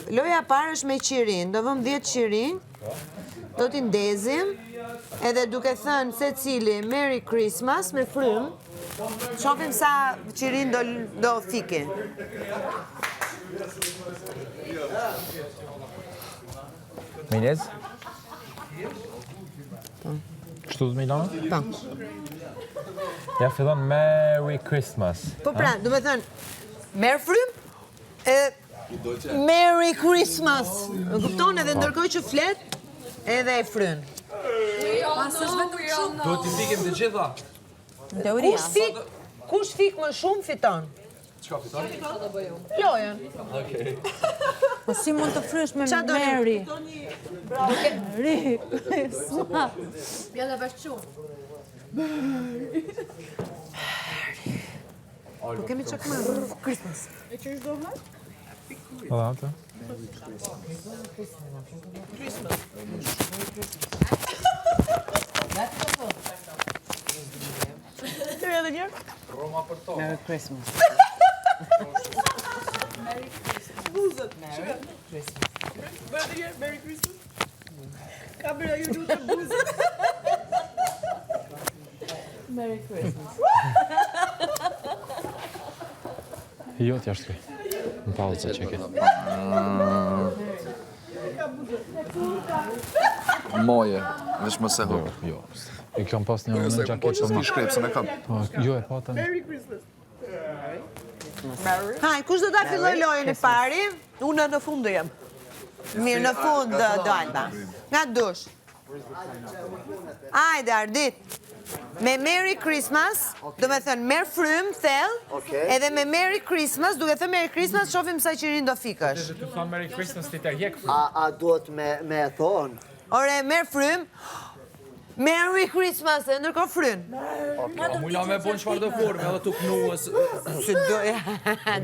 loja parë është me qirin, do vëm 10 qirin, do t'i ndezim, edhe duke thënë se cili Merry Christmas me frym, shofim sa qirin do fiki. Minez? Kështu të Milano? Po. Ja fillon Merry Christmas. Po pra, du me thënë, merë frym, Merry Christmas. Në kupton edhe ndërkohë që flet, edhe e fryn. Do t'i fikim të gjitha. Kush fik më shumë fiton? Çka fiton? Lojën. Okej. Po si mund të frysh me Mary? Merry Christmas. Bjella bashkëshu. Po kemi çakma. Christmas. E që është dohë? Po atë. Roma për to. Merry Christmas. Buzët. Merry Christmas. Merry Christmas. Ka bërë ju lutë buzët. Merry Christmas. Jo, t'ja shtkoj. Në pauzë që ke. Moje, veç më se ho. Jo. E kam pas një në gjaket. S'ki shkrepsën e kam. Jo, e pata. Merry Christmas. Haj, kush do ta filloj lojën e pari? Unë në fund do jam. Mirë, në fund do Alba. Nga dush. Ajde, Ardit. Me Merry Christmas, do me thënë merë frym, thell, edhe me Merry Christmas, duke thënë Merry Christmas, shofim sa qirin do fikësh. Dhe të thonë Merry Christmas t'i t'jek. A duhet me thonë? Ore, merë frym, Merry Christmas, e ndërko fryn. Mula me bon çfarë do forme, edhe të knuës.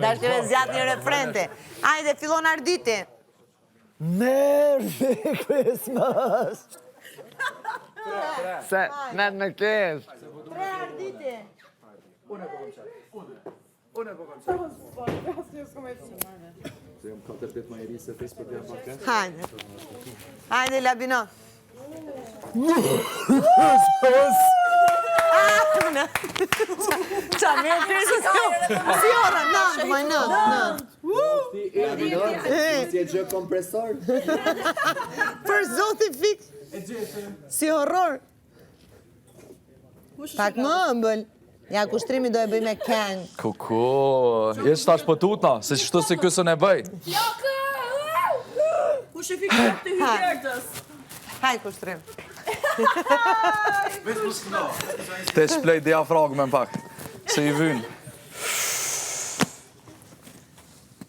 Dashkëve zjatë një refrente. Ajde, fillon Arditi. Merry Christmas! Se, në kesh. 3 Arditi. Hajde. Hajde, Labinot. Qa, Merry Christmas? Si ora, 9. Si e gjë kompresor? Për zoti fik. Si horror. Pak më ëmbël. Ja, kushtrimi do e bëj me Ken. Kuku, jesh tash për tutna, se qështu si kësën e bëj. U shifik të hyrtës. Haj, kushtrim. Te shplej diafragme pak, se i vynë.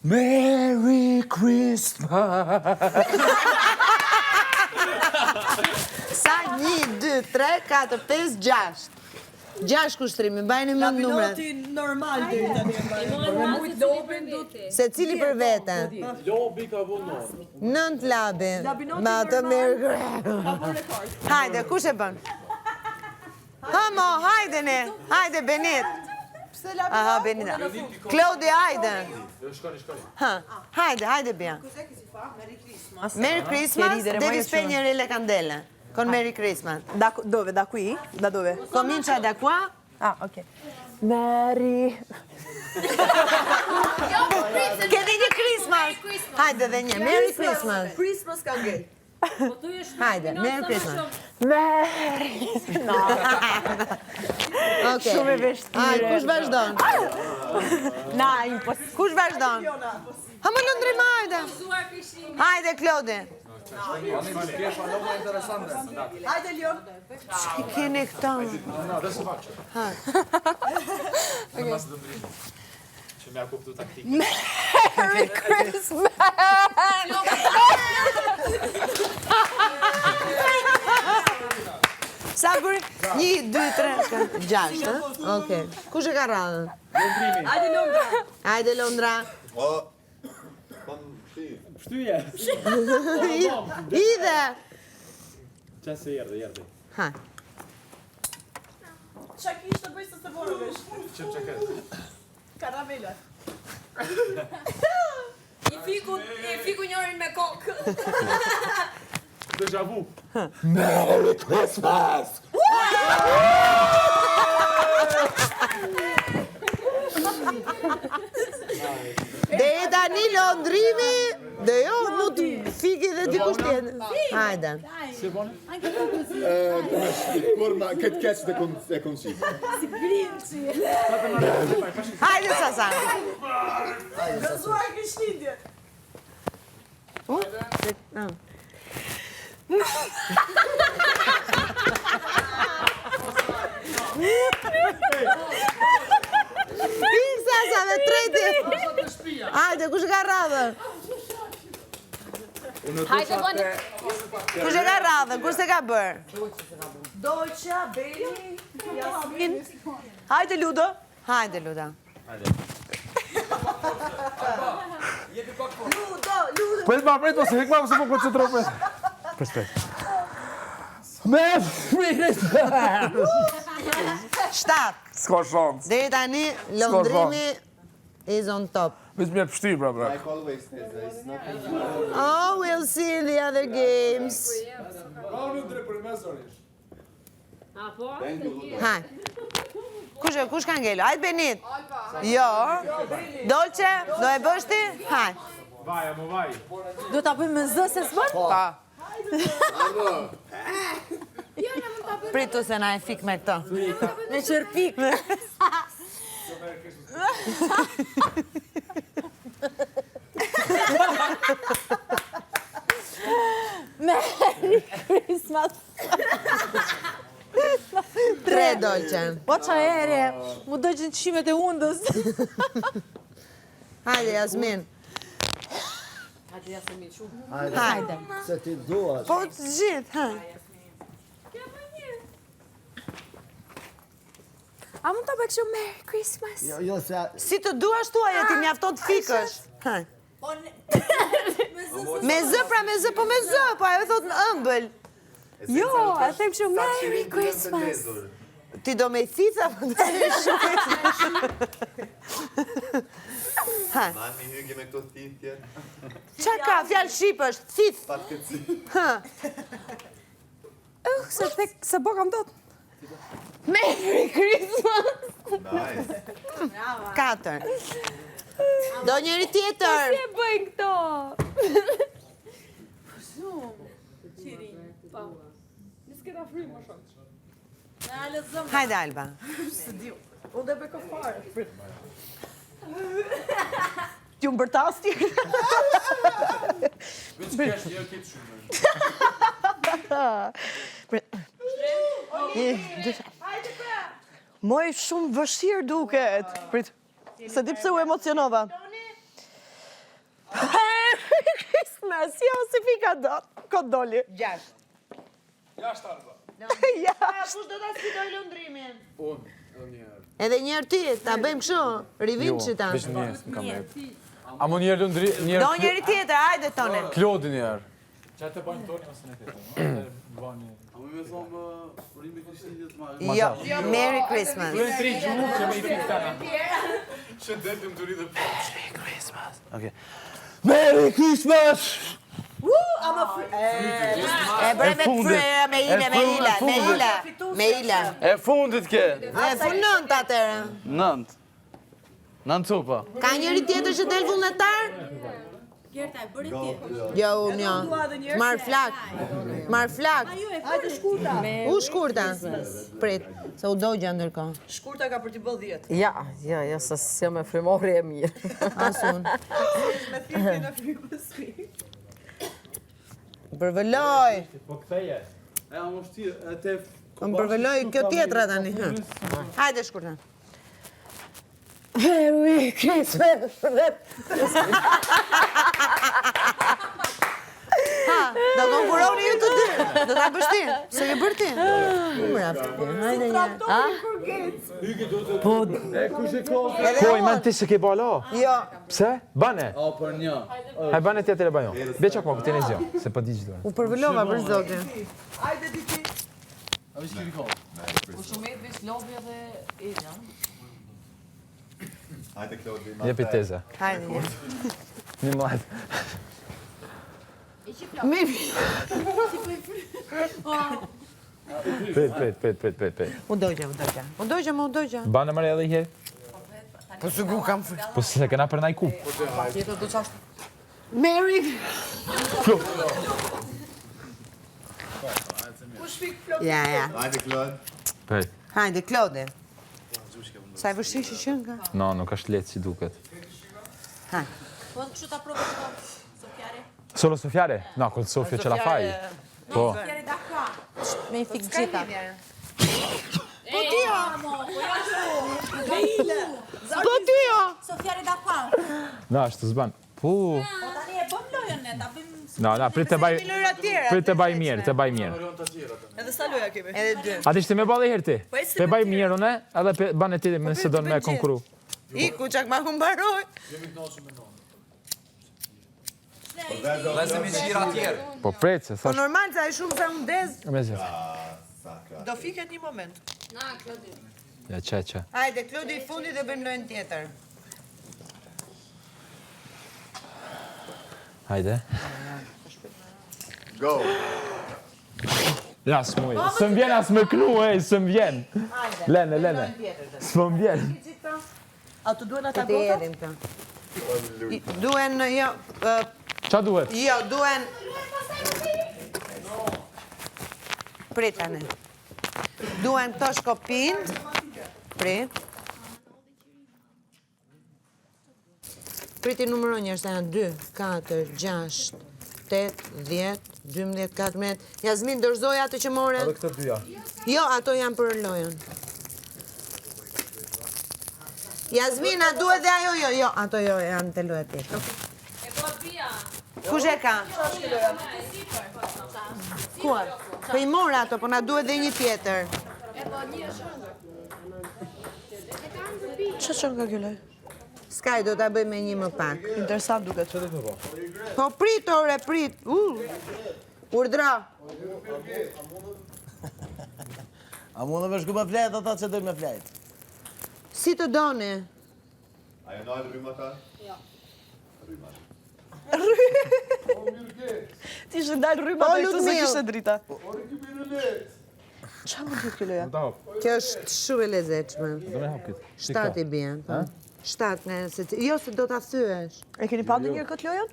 Merry Christmas! Sa 1, 2, 3, 4, 5, 6. 6 kushtrimi, bajnë më numrat. Labinoti normal deri tani e mbajnë. Se cili për vete? Lobi ka vënë. 9 labi. Labinoti Me atë normal. merë. Hajde, kush e bën? Hamo, hajde ne. Hajde, Benit. Aha, Benita. Claudi, hajde. Ha, hajde, Bia. Merry Christmas, devi spegnere le candele. Con Merry Christmas. Dove? Da qui? Da dove? Comincia da qua. Ah, ok. Merry... Che digli Christmas. Hajde dhe një, Merry Christmas. Christmas ka ngel. Hajde, Merry Christmas. Merry... Okej. Shumë e vështirë. Hajde, kush vazhdon? Na, impossible. Kush vazhdon? Ha më lëndrim, hajde. Hajde, Claudi. Hajde, Lion. Që keni këta? Merry Christmas! Sa kur? 1, 2, 3, 6, ha? Okej. Kush e ka radhën? Hajde, Londra. Hajde, Londra. Shtyje. Ide. Qase jerdhe. Ha. Qa kish të bëjë së të vorë vesh? Qëm që këtë? Karamela. I fiku njëri Deja vu. Merry Christmas! Dhe tani lëndrimi, dhe jo, mu të fiki dhe dikush tjetër. Hajde. Kur ma këtë keq e konqit. Hajde, Sasan. Gëzuar Krishtlindje. Ik, Sasan, dhe treti. Hajde, kush ka radhën? Hajde, bëni. Kush e ka radhën? Kush e ka bërë? Dolqa, Beni, Jasmin. Hajde, Ludo. Hajde, Ludo. Prit ma, se hik ma, se po koncentro prit. Prit. Merry Christmas! 7. S'ka shans. Deri tani, lëndrimi is on top. Veç me pështi, bra. Like always, it's not Oh, we'll see in the other games. Haj. Kush ka ngelu? Hajde Benit. Jo. Dolce, do e bësh ti? Haj. Vaj, amo vaj. Do ta bëjmë me zë se s'bën? Pa. Pritu se na e fik me këto. Me qërpik. Merry Christmas. 3 Dolce. Po qa ere, mu dojgjën qimet e undës. Hajde, Jasmin. Hajde. Se ti duash. Po të gjithë, hajde. A mund të bëjë kështu Merry Christmas? Jo, se... Si të duash tua, je ti mjafton të fikësh. Hajde. Me zë, pra me zë, po me zë, po ajo thot në ëmbël. Jo, a them kështu Merry Christmas. Ti do me thitha, po të të shumë. Ha. Mami hygi me këto thithje. Qa ka, fjallë shqip është, thith. Patkëtësi. Ha. Se bo kam dot. Merry Christmas. Nice. 4. Do njëri tjetër. Si e bëjnë këto? Hajde, Alba. Unë dhe bëjko fare. T'ju më bërtas ti? Veç kesh një kitë shumë. Moj shumë vështirë duket. Prit, se di pse u emocionova. Merry Christmas, jo, si fika do, kod doli. 6. Jashtë arba. Ja. Kush do ta sfidoj lëndrimin? Unë, njërë. Edhe njërë ti, ta bëjmë kështu, rivinçi ta. Veç njërë, s'm kam jetë. A mu njërë lëndri, njërë... Do njëri tjetër, hajde tone. Klodi njërë. Qa të bajnë toni, ose në tjetër? A më me thonë rrimi Krishtlindjes ma... Jo, Merry Christmas. Duhet 3 gjuhë që me i fikë tana. Shëndetim të rritë për... Merry Christmas! E bëre me fryra, me ila. E fundit ke. E funon të atërë. 9. 9 cupa. Ka njëri tjetër që del vullnetar? Gerta, e bëri ti. Jo, unë jo. Marë flak. Marë flak. Hajde shkurta. U shkurta. Prit, se u dogja ndërkohë. Shkurta ka për t'i bëll 10. Ja, se si me frimori e mirë. Asun. Me thithje në frymës mi. Përvëlloj. Po këtheje. E, a më shtirë, e te... Më përvëlloj kjo tjetra tani. Hajde shkurta. Merry Christmas! Ha, do konkuroni ju të dy. Do ta bësh ti. Se ke bërë ti. Bravo. Hajde një. Po, i men ti se ke bala. Jo. Pse? Bane. A, për një. Haj bane tjetër e bajon. Beqa ko, këtine zjo. Se po di gjithë. U përvëllova për zotin. Hajde diti. A vishë kemi kohë. Shumit vish lobja dhe Ilja. Hajde, Klodi. Jepi teze. Hajde një. Një mlajt. Mirë. Prit. U dogja. Banë mërë edhe i herë? Po sigur kam frikë. Po se kena për naj ku. Mary. Ja. Hajde, Claude. Prit. Hajde, Claude. Sa e vështirë që qënë ka? No, nuk është letë si duket. Hajde. Po kështu ta provoj Sofjare. Solo Sofjare? No, col Sofia ce la fai. Po. Sofjare da qua. Me i fik gjitha. Po tio! Po tio! Sofjare da qua. No, është të zban. Po. Po tani e bëm lojën ne, ta bëjmë No, prit të baj... Lojra tjera. Prit të baj mirë, të baj mirë. Edhe sa loja kemi? Edhe 2. A ti shte me bale herë ti? Te baj mirë une, edhe banë ti me se do në me konkuru. Iku çak ma humbaroj. Lezëm i qira tjerë. Po prit, se Po thash... normal sa e shumë sa më dez. Me zë. Do fiket një moment. Ja, që. Hajde, Klodi i fundit dhe bëjmë lojën tjetër. Hajde. Go. Ja, s'muj. Së m'vjen as me knu, së m'vjen. Lene. S'më m'vjen. A të duen ata Te gota? edhim të. Duen, jo, Qa duhet? jo, duen... Pritane. Duen këto shkopin. Prit. Priti numëron njërës, janë 2, 4, 6, 8, 10, 12, 14... Jasmin, dorëzoj atë që more? Edhe këtë dyja. Jo, ato janë për lojën. Jasmin, a duhet dhe ajo? Jo, ato jo, janë të lojët tjetër. Kush e ka? Kuar? Po i mora ato, po na duhet dhe një tjetër. Që nga kjo loj? Skaj, do t'a bëj me një më pak. Interesant duket. Po prit, ore, prit. Urdra. A mundë me shku me flet ata që dojnë me flet? Si të doni? A janë alë rrymë ata? Ti ishte ndalë rryma Po, dhe këtë se Ludmil. kishte drita. Qa më gjithë kjo loja? Kjo është shumë e lezetshme. Do me hapkit. 7 i bjen. 7 ne, jo se do t'a thyesh. E keni pa njërë këtë lojën?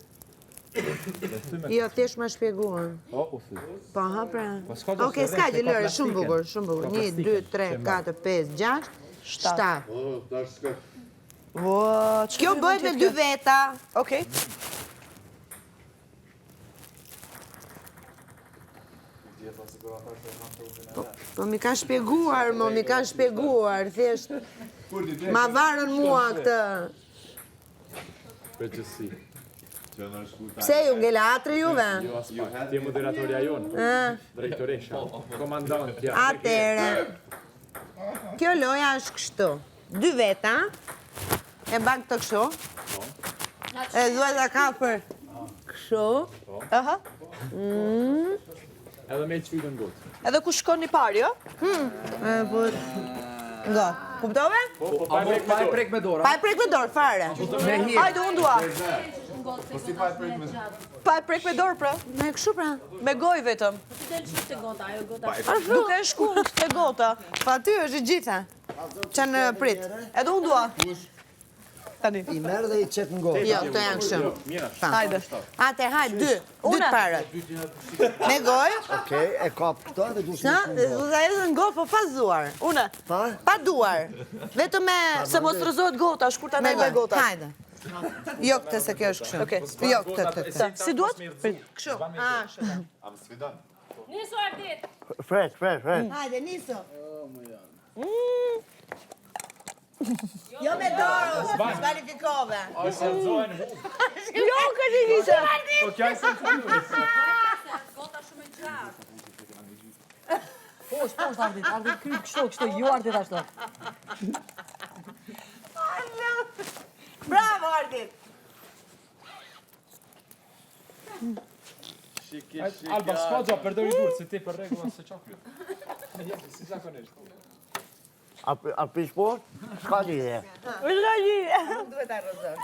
Jo, t'esh ma shpjeguar. O, u thy. Po, ha pra. s'ka do Oke, se s'ka rreth, gjë ka lërë, shumë plastiken. bukur, shumë bukur. 1, 2, 3, 4, 5, 6, 7. Ua, Kjo bëhet me 2 veta. Okej. Po mi ka shpjeguar, thjesht. Ma varën mua këtë. Përgjësi. Pse ju ngela atri juve? Ti e moderatorja jonë. Drejtoresha. Komandantja. Atere. Kjo loja është kështu. 2 veta. E bak të kështu. E duhet ta kapër. Kështu. Aha. Edhe me qfitën gotë. Edhe ku shkon një parë, jo? Nga. Kuptove? Pa e prek me dora. Pa e prek me dorë, fare. Hajde, unë dua. Pa e prek me dorë, pra. Me kështu pra. Me goj vetëm. Ti del shumë te gota, ajo gota. Duke e shkund të gota. Pa ty është i gjitha. Që në prit. Edhe unë dua. Tani. I merë dhe i qetë në gojë. Jo, këto janë kështu. Hajde. Ate, hajde, 2. 2 të parët. Me gojë. Okej, e kap këto dhe du Sa? shmë në Uza edhe në gojë, po pa zuar. Une. Pa? Pa duar. Vetëm me... Se mos të rëzohet gota, shkurta Me në me gota. Hajde. Jo këtë se kjo është kështu. Okej. Jo këtë. Si duhet? Kështu. Shumë. Nisu Ardit. Fresh. Hajde, niso. Jo me dorë, s'kvalifikove. Jo, ka një njëse. Po kja i se të Gota shumë e gjatë. Poshtë, Ardit kryp kështu, ju Ardit ashtu. Bravo, Ardit. Alba, s'ka gja, përdori durë, se ti për regula se qaklu. Si zakonisht. A pish po? Shka një dhe. Është nga një. Duhet ta rrëzor.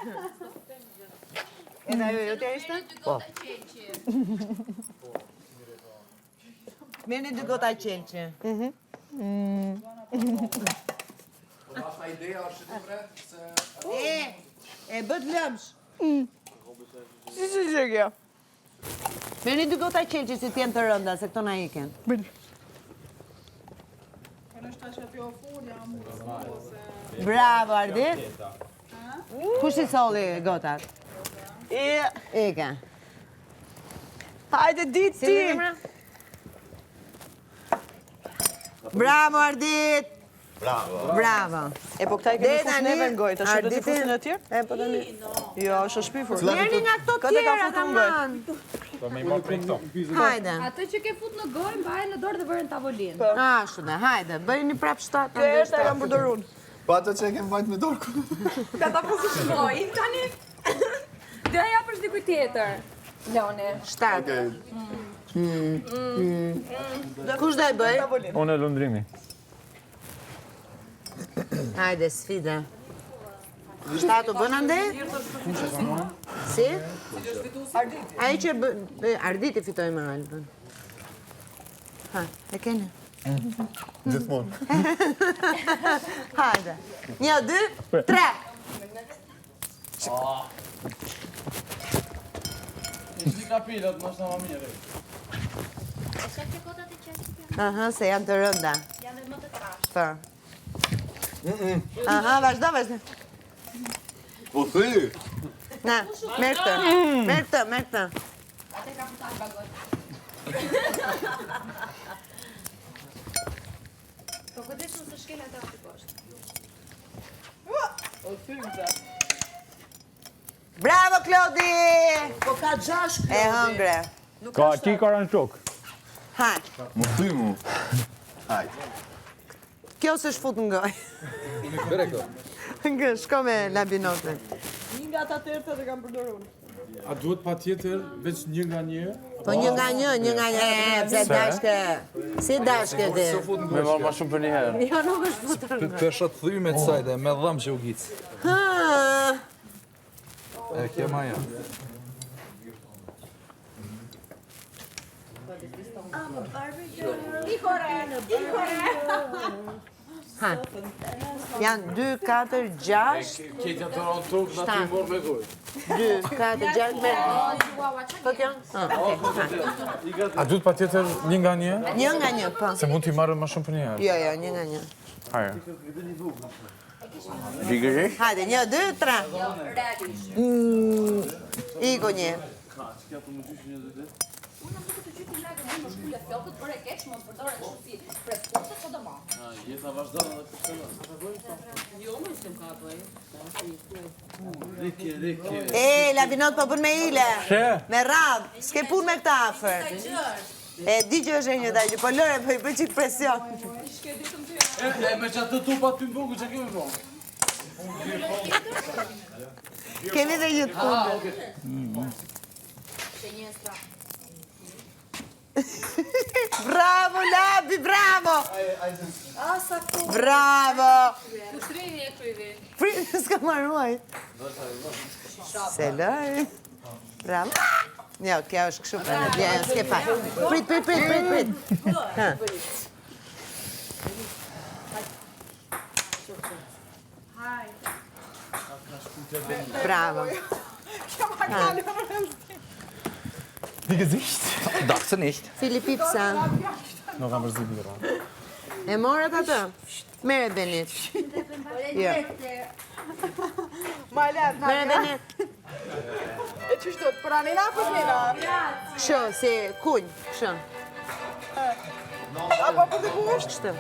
E da jo t'ja ishte? Po. Merrni 2 gota qelçe. E bët lëmsh. Si që kjo? Merrni 2 gota qelçe si t'jenë të rënda, se këto na iken. Bravo, Ardit. Kush I solli gotat? Ike. Hajde ditë Si ti. dhe emra? Bravo, Ardit. Bravo. E po këta I kemi fut neve në gojë, të shqe do t'i Arditin. fusin e tjerë? E po tani. Jo, është shpifur. Merrni nga këto Këtë ka tjera, futur në gojë. tamam. Po me I marrë prej këto. Hajde. Atë që ke fut në gojë, mbaj në dorë dhe bërë në tavolinë. Ashtu dhe, hajde. Bëjni prap 7. Kjo është e kam përdorur unë. Pa ato që e kem vajt me dorë. Këta po si shmojnë tani. Dhe aja për dikuj tjetër. Lone. 7. Kush do e bëj? Unë e lundrimi. Hajde, sfida. 7 u bën ande? Si? Ai që Arditi fitoi me Albën. Ha, e keni? Gjithmonë. Hajde. 1, 2, 3. Ishti kapilat, ma shta ma mire. Aha, se janë të rënda. Janë më të trashë. Po. Aha, vazhdo. Po thi! Na, merr këtë. Merr këtë. Ate ka futar bagoj. Po kujdesu se shkel ata aty poshtë. Bravo, Klodi! Po ka 6 E hëngre. Ka ki kara në shok. Hajde. Mu ty mu. Hajde. Kjo se shfut në gojë. Bere këto. Nga, shko me labinotën. Një nga ata tërë të kam përdorur unë. A duhet pa tjetër, veç një nga një? Po një nga një. Pse dashke. Si dashke ti? Me marrë ma shumë për një herë. Jo, nuk është futur në gojë. Pesha të thyme të sajde, me dhamë që u gicë. Ha, E kje maja. ha. Janë 2, 4, 6, Ketja të ronë tokë, na ty morë me gojë. 2, 4, 6, me... Po kjo? A duhet pa tjetër një nga një? Një nga një, po. Se mund t'i marrë ma shumë për një herë. Jo, një nga një. Hajde. Bigëri? Hajde, 1, 2, 3. Iko një. Jeta vazhdojnë dhe Rikje. E, labinot po bën me ile. Me radh. S'ke pun me këta afer. E, di që është e një taj, po lëre, po I bëj qik presion. E me që atë tupa ty mbugu, që kemi po? Kemi dhe një të kundër. Bravo, Labi, bravo! Bravo! Ushtrini e kryvi. S'ka marruaj. Se loj. Bravo. Jo, kjo është këshu për në bjejën, s'ke pa. Prit. Ha. Bravo. Die Gesicht? Dachte nicht. Filipipsa. Noch einmal 7 Euro. E morët atë? Mere Benit. Jo. Mere Benit. E që shtot, për anina për nina? Kështu, si kunj, kështu. Apo për të kusht? Kështu.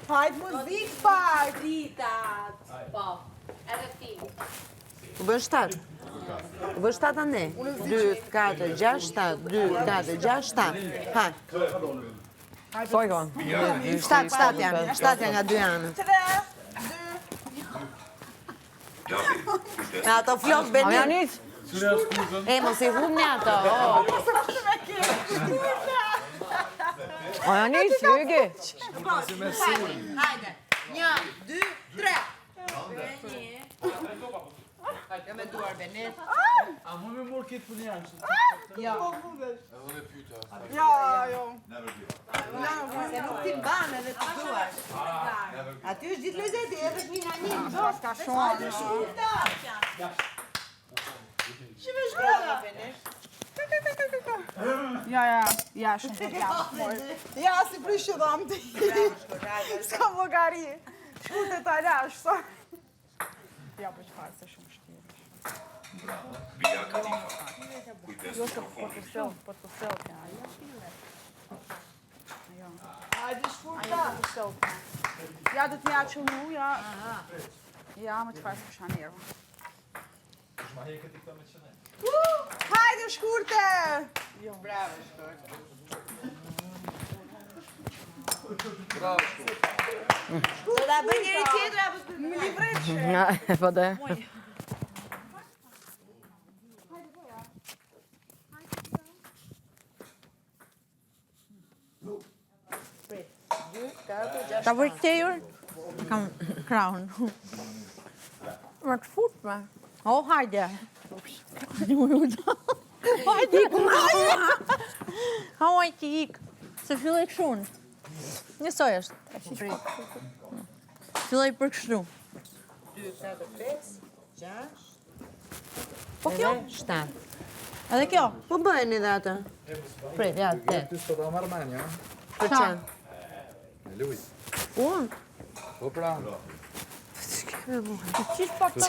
Hajt muzik pak! Dritat. Po. Edhe film. U bën 7. U bën 7 ande. 2, 4, 6, 7. 2, 4, 6, 7. Ha. Po i kon. 7 janë. 7 janë nga 2 anët. 3, 2... Me ato flok Benit. E, mos I humni ato. O janë një sjögi. Hajde. 1, 2, 3. Jo me duar Benit. A më me mor këtë për njerë. Jo. Ja, jo. Se nuk ti mban edhe të duar. Aty është gjithë lezeti, edhe është një një. Ka shumë. Shime shkruta. Ja, shumë të gjallë. Ja, si prishë dham të s'ka vogari. Shkute të alash, sa. Ja, për qëfarë se shumë shtirë. Jo, se për të selë, ja. Hajde shkurta. Ja, dhe t'ja që mu, ja. Ja, më qëfarë se për shanerë. Hajde shkurte! Bravo, shkurt. Do ta bëj njëri tjetër apo s'bëj? Më livret që. Po dhe. Ta bëj këtejur? Kam kraun. Më të fut me. O, hajde. Hajde, hajde ik. Se filloj këshun. Njësoj është. Filloj për kështu. 2, 4, 5, 6. Po kjo? 7. Edhe kjo? Po bëheni dhe atë. Prit, ja, 8. Ty s'po ta marrë menja. Për që? Me luj. Unë? Po pra. Qish po të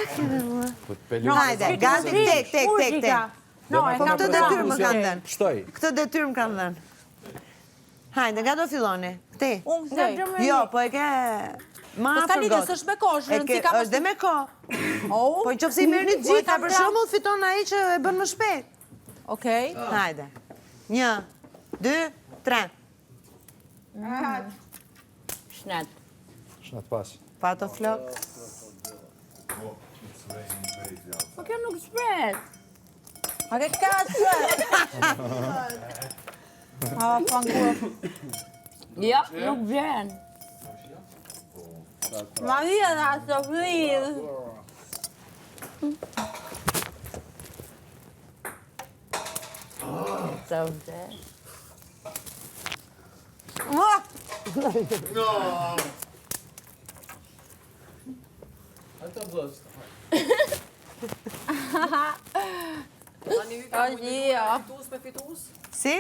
Po të pelu. Hajde, gati, tek. No, Po këtë detyrë më kanë dhenë. Shtoj. Këtë detyrë më kanë dhenë. Hajde, nga do filloni? Këti? Unë këtej. Jo, po e ke... Ma Po s'ka për lidhje, gotë. s'është me kohë, rëndësi ka është dhe me kohë. Oh, Po i qofë si mirë një gjitha, për shembull fiton ai që e bën më shpejt. Okej. Hajde. 1, 2, 3. Shnet. Shnat pas. Pato flok. Po kjo nuk shpret. A ke ka shpret? A, fangur. Ja, nuk vjen. Maria da Sofia. Sofia. Hajtë të vëzë. Si?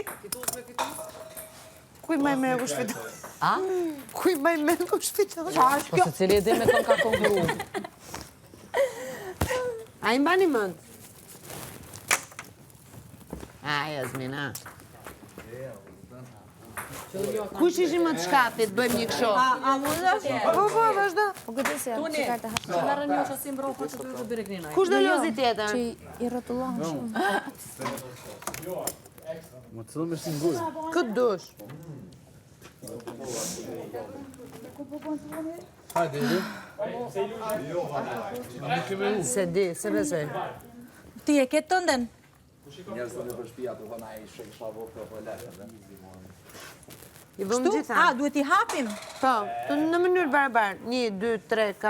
Kuj maj me kush fiton? A? Kuj maj me kush fiton? Po se cili e di me ton ka konkurru. A i mbani mënd? A, Jasmina. Kush ishi më të shkapit, bëjmë një kësho? A mundesh? Po, vazhdo. Po këtë se janë që kartë hapë. Që merë një që si mbro, po që të të bire gninaj. Kush do lozi tjetër? Që i rrotullohen shumë. Më të thëmë me si ngujë. Këtë dush. Hajde, edhe. Se di, se besoj. Ti e ke tënden? Njerës të në për shpia të vëna i shek shlavo për letë. I vëmë gjitha. A, duhet i hapim? Po, në mënyrë barabar. 1, 2, 3, 4,